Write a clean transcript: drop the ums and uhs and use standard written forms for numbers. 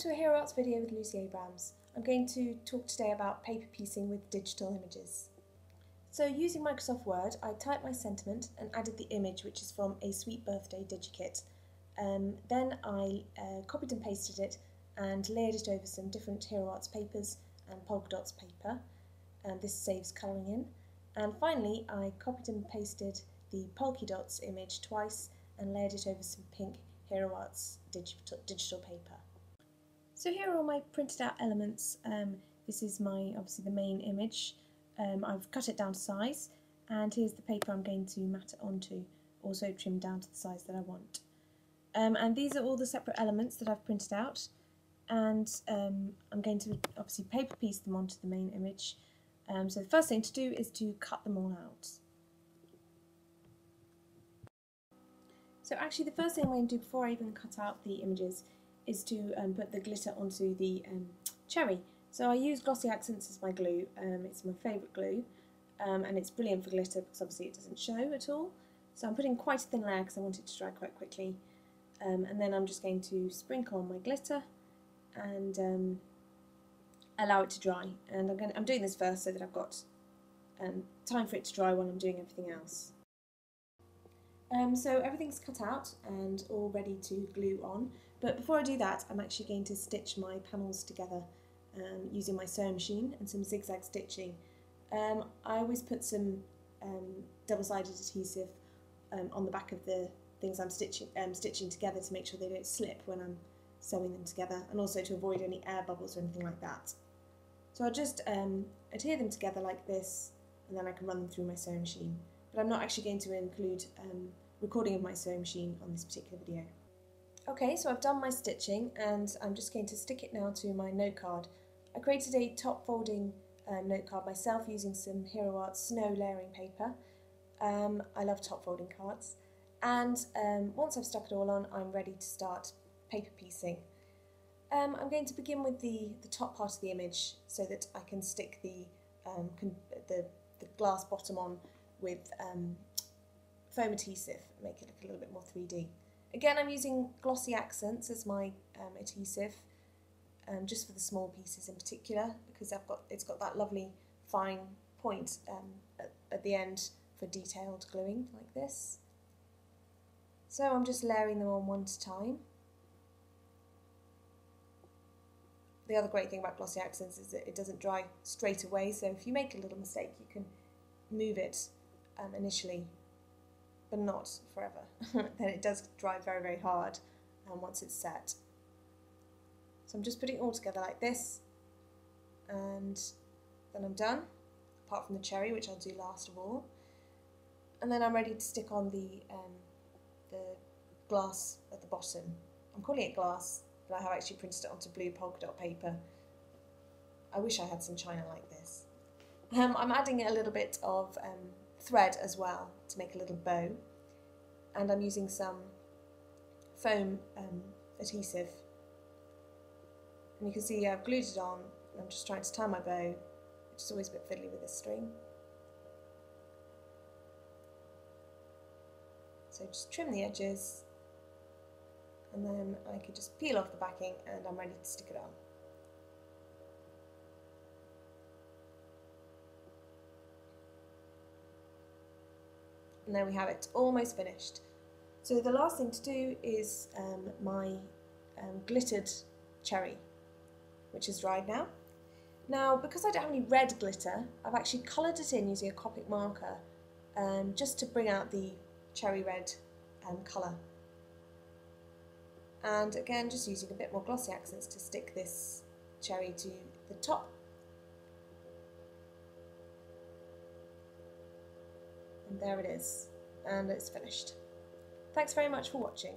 Welcome to a Hero Arts video with Lucy Abrams. I'm going to talk today about paper piecing with digital images. So using Microsoft Word, I typed my sentiment and added the image, which is from a Sweet Birthday digikit. Then I copied and pasted it and layered it over some different Hero Arts papers and polka dots paper, and this saves colouring in. And finally I copied and pasted the polka dots image twice and layered it over some pink Hero Arts digital paper. So here are all my printed out elements. This is obviously the main image. I've cut it down to size, and here's the paper I'm going to mat it onto, also trimmed down to the size that I want. And these are all the separate elements that I've printed out, and I'm going to obviously paper piece them onto the main image. So the first thing to do is to cut them all out. So actually the first thing I'm going to do before I even cut out the images is to put the glitter onto the cherry. So I use Glossy Accents as my glue. It's my favourite glue, and it's brilliant for glitter because obviously it doesn't show at all. So I'm putting quite a thin layer because I want it to dry quite quickly, and then I'm just going to sprinkle on my glitter and allow it to dry. And I'm doing this first so that I've got time for it to dry while I'm doing everything else. So everything's cut out and all ready to glue on, but before I do that I'm actually going to stitch my panels together using my sewing machine and some zigzag stitching. I always put some double-sided adhesive on the back of the things I'm stitching together to make sure they don't slip when I'm sewing them together, and also to avoid any air bubbles or anything like that. So I'll just adhere them together like this, and then I can run them through my sewing machine. But I'm not actually going to include recording of my sewing machine on this particular video. Okay, so I've done my stitching and I'm just going to stick it now to my note card. I created a top folding note card myself using some Hero Arts snow layering paper. I love top folding cards, and once I've stuck it all on, I'm ready to start paper piecing. I'm going to begin with the top part of the image so that I can stick the glass bottom on with foam adhesive, make it look a little bit more 3D. Again, I'm using Glossy Accents as my adhesive, just for the small pieces in particular, because it's got that lovely fine point at the end for detailed gluing like this. So I'm just layering them on one at a time. The other great thing about Glossy Accents is that it doesn't dry straight away, so if you make a little mistake you can move it initially, but not forever. Then it does dry very, very hard once it's set. So I'm just putting it all together like this, and then I'm done, apart from the cherry, which I'll do last of all. And then I'm ready to stick on the glass at the bottom. I'm calling it glass, but I have actually printed it onto blue polka dot paper. I wish I had some china like this. I'm adding a little bit of thread as well to make a little bow, and I'm using some foam adhesive, and you can see I've glued it on and I'm just trying to tie my bow, which is always a bit fiddly with this string. So just trim the edges, and then I could just peel off the backing and I'm ready to stick it on. And there we have it, almost finished. So the last thing to do is my glittered cherry, which is dried now. Now, because I don't have any red glitter, I've actually coloured it in using a Copic marker, just to bring out the cherry red colour. And again, just using a bit more Glossy Accents to stick this cherry to the top. And there it is, and it's finished. Thanks very much for watching.